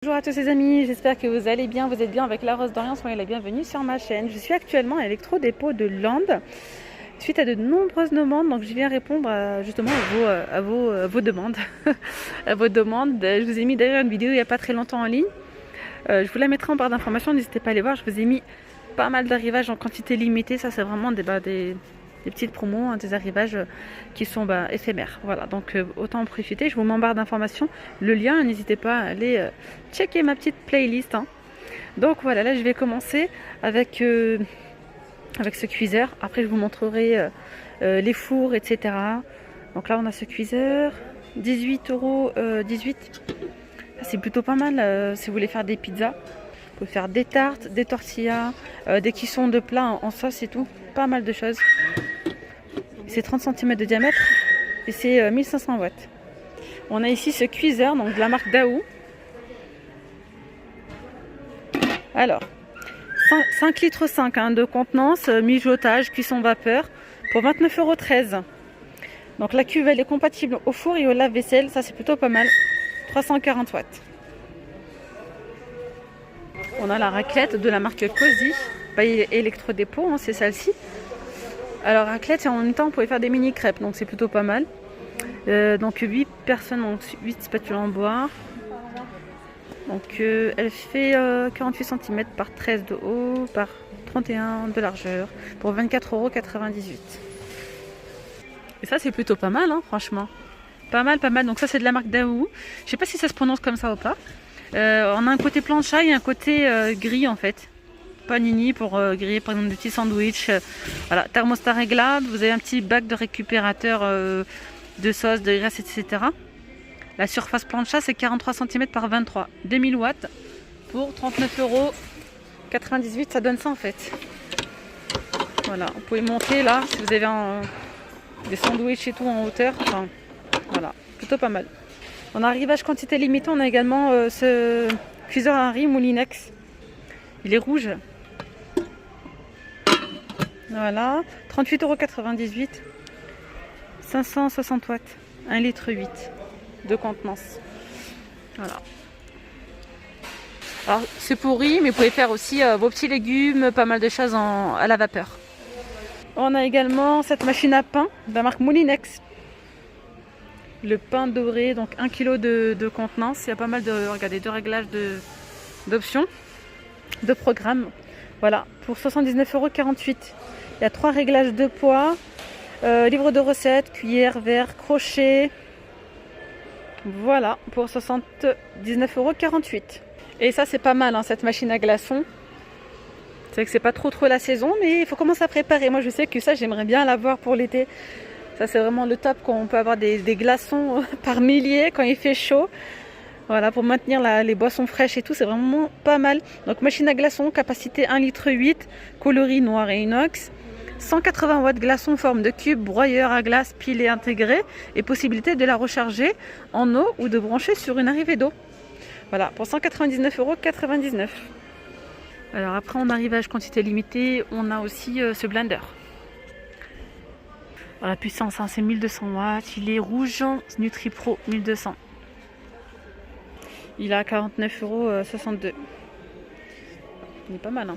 Bonjour à tous les amis, j'espère que vous allez bien, vous êtes bien avec la Rose d'Orient, soyez la bienvenue sur ma chaîne. Je suis actuellement à l'électro-dépôt de Landes, suite à de nombreuses demandes, donc je viens répondre justement à vos demandes. à vos demandes. Je vous ai mis d'ailleurs une vidéo il n'y a pas très longtemps en ligne. Je vous la mettrai en barre d'informations, n'hésitez pas à aller voir, je vous ai mis pas mal d'arrivages en quantité limitée, ça c'est vraiment des petites promos, hein, des arrivages qui sont éphémères. Voilà, donc autant en profiter. Je vous mets en barre d'informations le lien, n'hésitez pas à aller checker ma petite playlist. Hein. Donc voilà, là je vais commencer avec ce cuiseur. Après je vous montrerai les fours, etc. Donc là on a ce cuiseur, 18,18 €. C'est plutôt pas mal si vous voulez faire des pizzas. Vous pouvez faire des tartes, des tortillas, des cuissons de plats en sauce et tout. Pas mal de choses. C'est 30 cm de diamètre et c'est 1500 watts. On a ici ce cuiseur, donc de la marque Daou. Alors, 5 litres 5 hein, de contenance, mijotage, cuisson vapeur pour 29,13 €. Donc la cuve elle est compatible au four et au lave-vaisselle, ça c'est plutôt pas mal. 340 watts. On a la raclette de la marque Cozy, électro-dépôt, hein, c'est celle-ci. Alors raclette et en même temps vous pouvez faire des mini crêpes, donc c'est plutôt pas mal. Donc 8 personnes, donc 8 spatules en bois. Donc elle fait 48 cm par 13 de haut, par 31 de largeur, pour 24,98 €. Et ça c'est plutôt pas mal, hein, franchement. Pas mal. Donc ça c'est de la marque Daou. Je sais pas si ça se prononce comme ça ou pas. On a un côté plancha et un côté gris en fait. Panini pour griller par exemple des petits sandwichs. Voilà, thermostat réglable. Vous avez un petit bac de récupérateur de sauce, de graisse, etc. La surface plancha c'est 43 cm par 23. 2000 watts pour 39,98 €. Ça donne ça en fait. Voilà, vous pouvez monter là si vous avez des sandwichs et tout en hauteur. Enfin, voilà, plutôt pas mal. En arrivage quantité limitée, on a également ce cuiseur à riz Moulinex. Il est rouge. Voilà, 38,98 €. 560 watts, 1,8 litre de contenance. Voilà. Alors c'est pourri, mais vous pouvez faire aussi vos petits légumes, pas mal de choses à la vapeur. On a également cette machine à pain de la marque Moulinex. Le pain doré, donc 1 kg de contenance. Il y a pas mal de réglages d'options, de programmes. Voilà, pour 79,48 €. Il y a 3 réglages de poids, livre de recettes, cuillère, verre, crochet. Voilà, pour 79,48 €. Et ça c'est pas mal, hein, cette machine à glaçons. C'est vrai que c'est pas trop la saison, mais il faut commencer à préparer. Moi je sais que ça j'aimerais bien l'avoir pour l'été. Ça c'est vraiment le top quand on peut avoir des glaçons par milliers quand il fait chaud. Voilà, pour maintenir les boissons fraîches et tout, c'est vraiment pas mal. Donc machine à glaçons, capacité 1,8 litre, coloris noir et inox. 180 watts glaçons en forme de cube, broyeur à glace, pile intégré et possibilité de la recharger en eau ou de brancher sur une arrivée d'eau. Voilà, pour 199,99 €. Alors après en arrivage quantité limitée, on a aussi ce blender. La puissance, hein, c'est 1200 watts. Il est rouge, NutriPro 1200. Il a 49,62 €. Il est pas mal. Hein.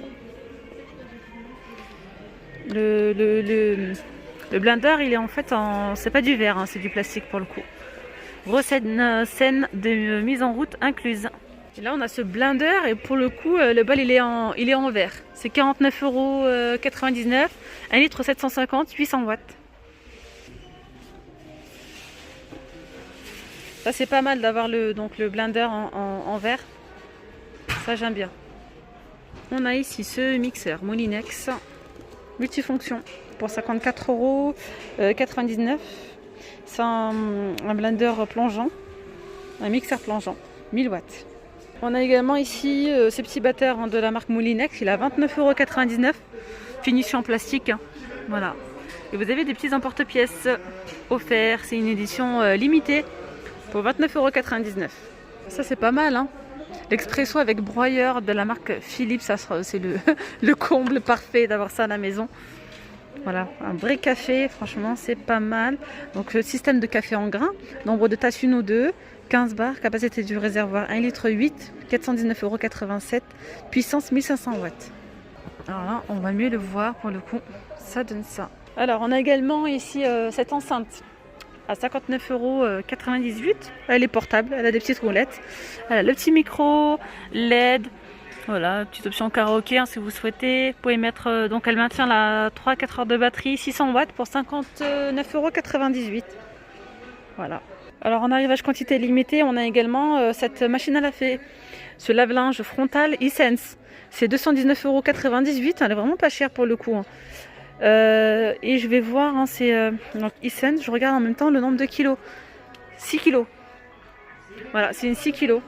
Le blender, il est en fait c'est pas du verre, hein, c'est du plastique pour le coup. Recette saine de mise en route incluse. Et là, on a ce blender et pour le coup, le bol il est en verre. C'est 49,99 €. 1 litre 750, 800 watts. Ça c'est pas mal d'avoir le blender en verre. Ça j'aime bien. On a ici ce mixeur Moulinex multifonction pour 54,99 €. C'est un blender plongeant, un mixeur plongeant, 1000 watts. On a également ici ces petits batteurs, hein, de la marque Moulinex. Il a 29,99 €, finition en plastique. Hein. Voilà. Et vous avez des petits emporte-pièces offerts. C'est une édition limitée. Pour 29,99 €. Ça c'est pas mal, hein. L'expresso avec broyeur de la marque Philips, ça c'est le comble parfait d'avoir ça à la maison. Voilà, un vrai café, franchement c'est pas mal. Donc le système de café en grains, nombre de tasses 1 ou 2, 15 bars, capacité du réservoir 1,8 litre, 419,87 €, puissance 1500 watts. Alors là, on va mieux le voir pour le coup, ça donne ça. Alors on a également ici cette enceinte à 59,98 €. Elle est portable, elle a des petites roulettes. Elle a le petit micro, LED. Voilà, petite option karaoké hein, si vous souhaitez. Vous pouvez mettre, donc elle maintient la 3-4 heures de batterie, 600 watts pour 59,98 €. Voilà. Alors en arrivage quantité limitée, on a également cette machine à laver. Ce lave-linge frontal e-Sense. C'est 219,98 €. Elle est vraiment pas chère pour le coup. Hein. Et je vais voir, hein, c'est donc e-Sense, je regarde en même temps le nombre de kilos. 6 kilos. Voilà, c'est une 6 kilos.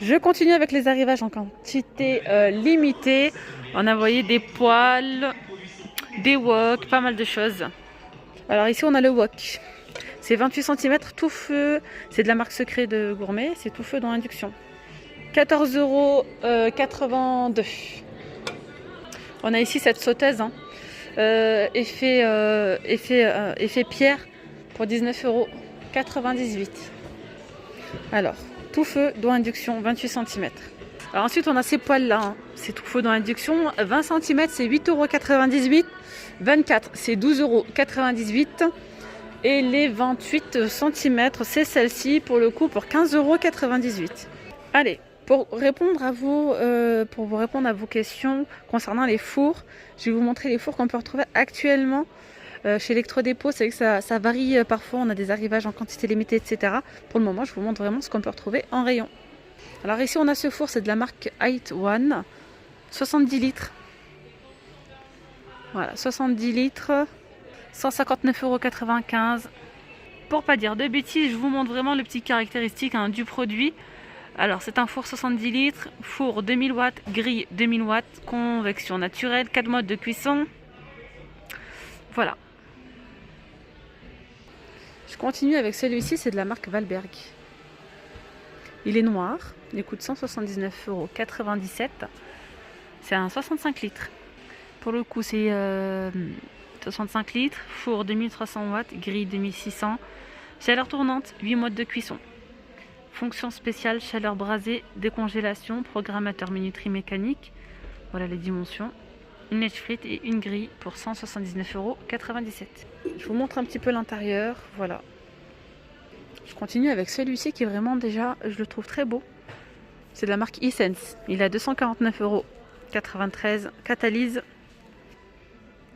Je continue avec les arrivages en quantité limitée. On a envoyé des poêles, des woks, pas mal de choses. Alors ici on a le wok. C'est 28 cm tout feu. C'est de la marque Secret de Gourmet. C'est tout feu dans induction. 14,82 €. On a ici cette sauteuse. Hein. Effet pierre pour 19,98 €. Alors. Tout feu dans induction, 28 cm. Alors ensuite, on a ces poêles-là. Hein. C'est tout feu dans induction. 20 cm, c'est 8,98 €. 24, c'est 12,98 €. Et les 28 cm, c'est celle-ci pour le coup pour 15,98 €. Allez, pour vous répondre à vos questions concernant les fours, je vais vous montrer les fours qu'on peut retrouver actuellement. Chez Electrodépôt, c'est vrai que ça varie parfois, on a des arrivages en quantité limitée, etc. Pour le moment, je vous montre vraiment ce qu'on peut retrouver en rayon. Alors ici, on a ce four, c'est de la marque Height One, 70 litres. Voilà, 70 litres, 159,95 €. Pour pas dire de bêtises, je vous montre vraiment les petites caractéristiques hein, du produit. Alors, c'est un four 70 litres, four 2000 watts, grille 2000 watts, convection naturelle, 4 modes de cuisson. Voilà. Je continue avec celui-ci, c'est de la marque Valberg. Il est noir, il coûte 179,97 €. C'est un 65 litres. Pour le coup, c'est 65 litres, four 2300 watts, grille 2600, chaleur tournante, 8 modes de cuisson. Fonction spéciale, chaleur brasée, décongélation, programmateur minuterie mécanique. Voilà les dimensions. Une lèche frite et une grille pour 179,97 €. Je vous montre un petit peu l'intérieur, voilà. Je continue avec celui-ci qui est vraiment déjà, je le trouve très beau. C'est de la marque e-Sense. Il a 249,93 €. Catalyse.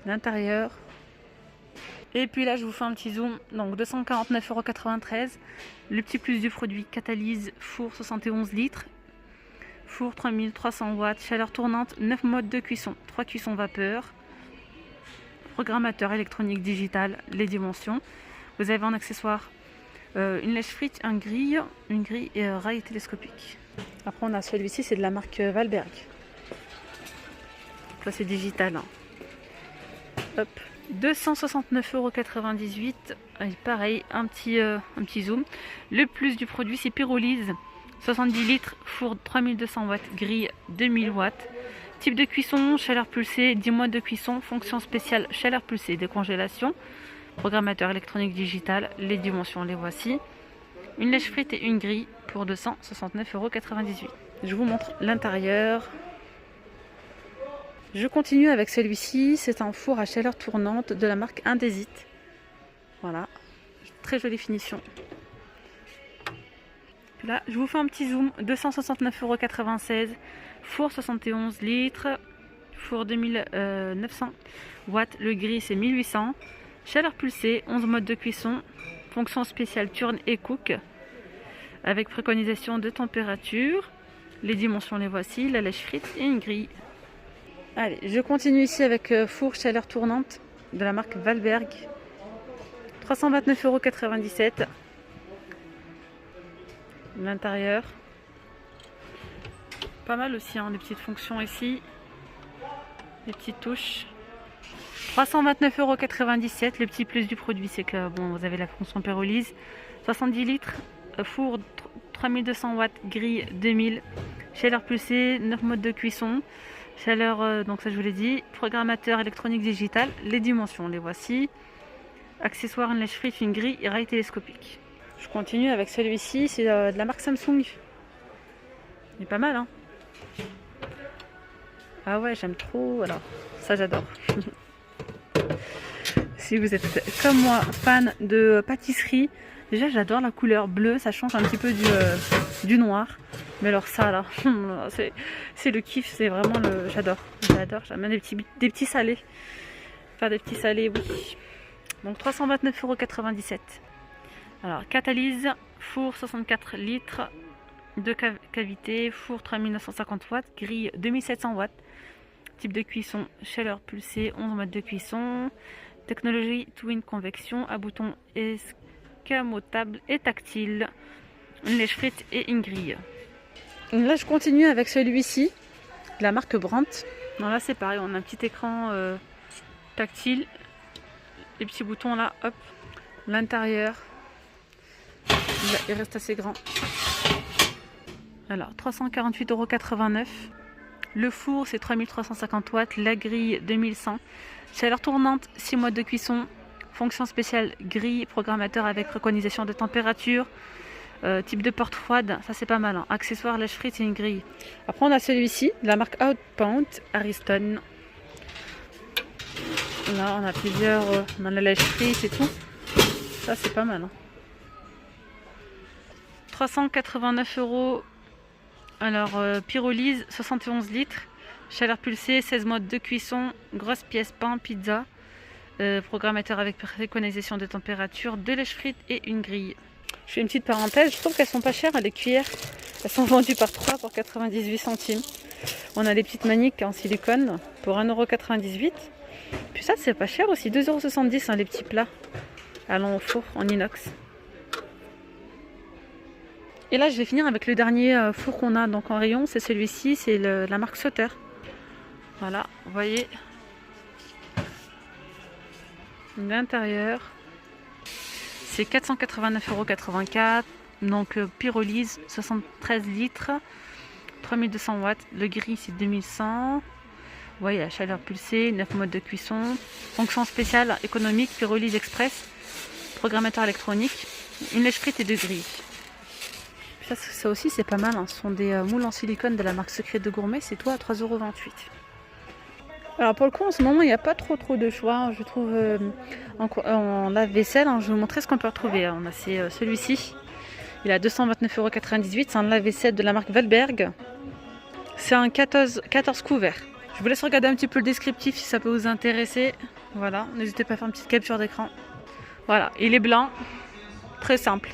L'intérieur. Et puis là, je vous fais un petit zoom. Donc 249,93 €. Le petit plus du produit, catalyse, four 71 litres. Four 3300 watts, chaleur tournante, 9 modes de cuisson, 3 cuissons vapeur, programmateur électronique digital, les dimensions. Vous avez en accessoire une lèche frite, une grille et un rail télescopique. Après on a celui-ci, c'est de la marque Valberg. Ça c'est digital. Hein. Hop. 269,98 €. Et pareil, un petit zoom. Le plus du produit, c'est pyrolyse. 70 litres, four 3200 watts, grille 2000 watts. Type de cuisson, chaleur pulsée, 10 modes de cuisson, fonction spéciale, chaleur pulsée, décongélation. Programmateur électronique digital, les dimensions, les voici. Une lèche frite et une grille pour 269,98 €. Je vous montre l'intérieur. Je continue avec celui-ci, c'est un four à chaleur tournante de la marque Indesit. Voilà, très jolie finition. Là, je vous fais un petit zoom, 269,96 €, four 71 litres, four 2900 watts, le gris c'est 1800, chaleur pulsée, 11 modes de cuisson, fonction spéciale turn et cook, avec préconisation de température, les dimensions les voici, la lèche frite et une grille. Allez, je continue ici avec four chaleur tournante de la marque Valberg, 329,97 €. L'intérieur, pas mal aussi, hein, les petites fonctions ici, les petites touches. 329,97 €. Le petit plus du produit, c'est que bon, vous avez la fonction pyrolyse. 70 litres, four 3200 watts, grille 2000, chaleur pulsée, 9 modes de cuisson, Chaleur, donc ça je vous l'ai dit. Programmateur électronique digital, les dimensions, les voici. Accessoire, une lèche-frite, une grille et rail télescopique. Je continue avec celui-ci, c'est de la marque Samsung. Il est pas mal, hein. Ah ouais, j'aime trop, alors ça j'adore. Si vous êtes comme moi fan de pâtisserie, déjà j'adore la couleur bleue, ça change un petit peu du noir. Mais alors ça là, c'est le kiff, c'est vraiment le... J'adore, j'aime bien des petits salés. Faire des petits salés, oui. Donc 329,97 €. Alors catalyse, four 64 litres, de cavité, four 3950 watts, grille 2700 watts. Type de cuisson, chaleur pulsée, 11 modes de cuisson. Technologie Twin Convection, à bouton escamotable et tactile. Une lèche frite et une grille. Là je continue avec celui-ci, de la marque Brandt. Non, là c'est pareil, on a un petit écran tactile. Les petits boutons là, hop. L'intérieur, il reste assez grand. Alors 348,89 €. Le four c'est 3350 watts, la grille 2100. Chaleur tournante, 6 modes de cuisson. Fonction spéciale grille, programmateur avec reconnaissance de température. Type de porte froide, ça c'est pas mal, hein. Accessoire, lèche frite et une grille. Après on a celui-ci, de la marque Outpoint Ariston. Là on a plusieurs, on a la lèche frite et tout. Ça c'est pas mal, hein. 389 €. Alors pyrolyse 71 litres. Chaleur pulsée, 16 modes de cuisson. Grosse pièce pain, pizza. Programmateur avec préconisation de température, 2 lèche frites et une grille. Je fais une petite parenthèse, je trouve qu'elles sont pas chères, les cuillères. Elles sont vendues par 3 pour 98 centimes. On a des petites maniques en silicone pour 1,98 €. Puis ça c'est pas cher aussi, 2,70 € hein, les petits plats. Allons au four en inox. Et là je vais finir avec le dernier four qu'on a donc en rayon, c'est celui-ci, c'est la marque Sauter. Voilà, vous voyez l'intérieur. C'est 489,84 €. Donc pyrolyse 73 litres, 3200 watts. Le gris c'est 2100. Vous voyez la chaleur pulsée, 9 modes de cuisson. Fonction spéciale économique, pyrolyse express. Programmateur électronique. Une lèche frite et 2 grilles. Ça aussi c'est pas mal, hein. Ce sont des moules en silicone de la marque Secret de Gourmet. C'est tout à 3,28 €. Alors pour le coup en ce moment il n'y a pas trop de choix, je trouve en lave-vaisselle, hein. Je vais vous montrer ce qu'on peut retrouver, hein. C'est celui-ci, il a 229,98 €, c'est un lave-vaisselle de la marque Valberg. C'est un 14 couverts. Je vous laisse regarder un petit peu le descriptif si ça peut vous intéresser. Voilà, n'hésitez pas à faire une petite capture d'écran. Voilà, il est blanc, très simple.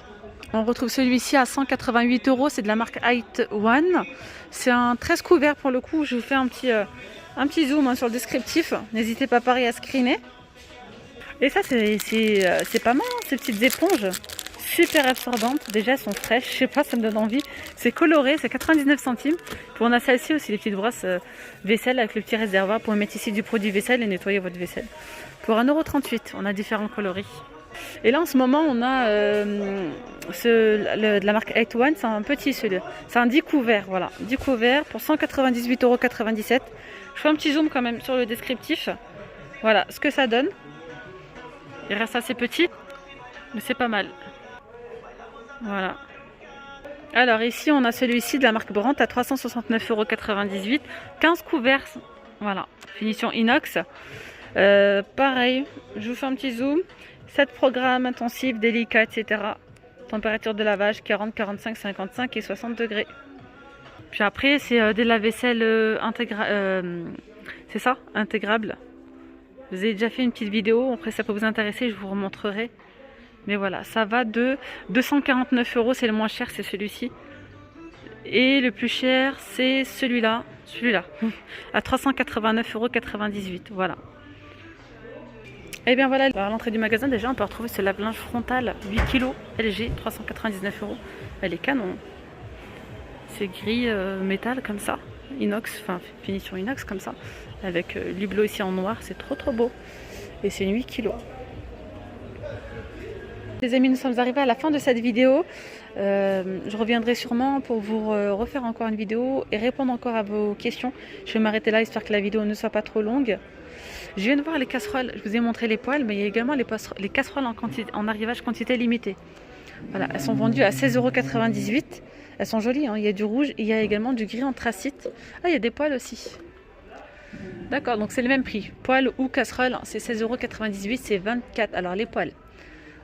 On retrouve celui-ci à 188 €, c'est de la marque Height One. C'est un 13 couverts pour le coup, je vous fais un petit zoom, hein, sur le descriptif. N'hésitez pas pareil à screener. Et ça c'est pas mal, hein, ces petites éponges. Super absorbantes, déjà elles sont fraîches, je sais pas, ça me donne envie. C'est coloré, c'est 99 centimes. Puis on a celle-ci aussi, les petites brosses vaisselle avec le petit réservoir pour mettre ici du produit vaisselle et nettoyer votre vaisselle. Pour 1,38 €, on a différents coloris. Et là en ce moment on a de la marque 8 One, c'est un petit celui-là. C'est un 10 couverts, voilà. 10 couverts pour 198,97 €. Je fais un petit zoom quand même sur le descriptif. Voilà ce que ça donne. Il reste assez petit, mais c'est pas mal. Voilà. Alors ici on a celui-ci de la marque Brandt à 369,98 €. 15 couverts, voilà. Finition inox. Pareil, je vous fais un petit zoom. 7 programmes intensifs, délicats, etc. Température de lavage 40, 45, 55 et 60 degrés. Puis après, c'est des lave-vaisselle c'est ça, intégrable. Je vous ai déjà fait une petite vidéo, après ça peut vous intéresser, je vous remontrerai. Mais voilà, ça va de 249 €, c'est le moins cher, c'est celui-ci. Et le plus cher, c'est celui-là, à 389,98 €, voilà. Et bien voilà, à l'entrée du magasin déjà on peut retrouver ce lave-linge frontal 8 kg LG, 399 €. Elle est canon. C'est gris métal comme ça, inox, enfin finition inox comme ça, avec l'hublot ici en noir, c'est trop beau. Et c'est 8 kg. Les amis, nous sommes arrivés à la fin de cette vidéo. Je reviendrai sûrement pour vous refaire encore une vidéo et répondre encore à vos questions. Je vais m'arrêter là, histoire que la vidéo ne soit pas trop longue. Je viens de voir les casseroles, je vous ai montré les poêles, mais il y a également les casseroles en arrivage quantité limitée. Voilà, elles sont vendues à 16,98 €. Elles sont jolies, hein. Il y a du rouge et il y a également du gris anthracite. Ah, il y a des poêles aussi. D'accord, donc c'est le même prix. Poêle ou casserole, c'est 16,98 €, c'est 24. Alors les poêles,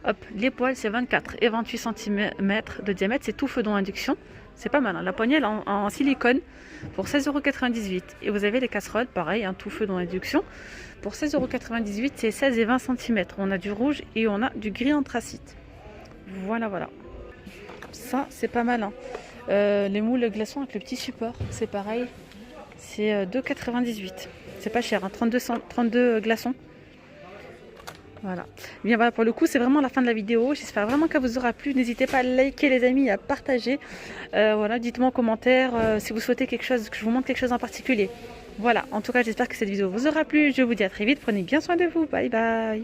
hop, les poêles c'est 24 et 28 cm de diamètre, c'est tout feu dont induction. C'est pas mal, hein. La poignée elle, en silicone pour 16,98 €. Et vous avez les casseroles, pareil, un tout feu dont induction. Pour 16,98 €, c'est 16 et 20 cm. On a du rouge et on a du gris anthracite. Voilà, voilà. Ça, c'est pas mal, hein. Les moules glaçons avec le petit support, c'est pareil. C'est 2,98 €. C'est pas cher, hein. 32 glaçons. Voilà. Bien voilà, pour le coup, c'est vraiment la fin de la vidéo. J'espère vraiment qu'elle vous aura plu. N'hésitez pas à liker les amis, à partager. Voilà, dites-moi en commentaire si vous souhaitez quelque chose, que je vous montre quelque chose en particulier. Voilà, en tout cas, j'espère que cette vidéo vous aura plu. Je vous dis à très vite. Prenez bien soin de vous. Bye bye.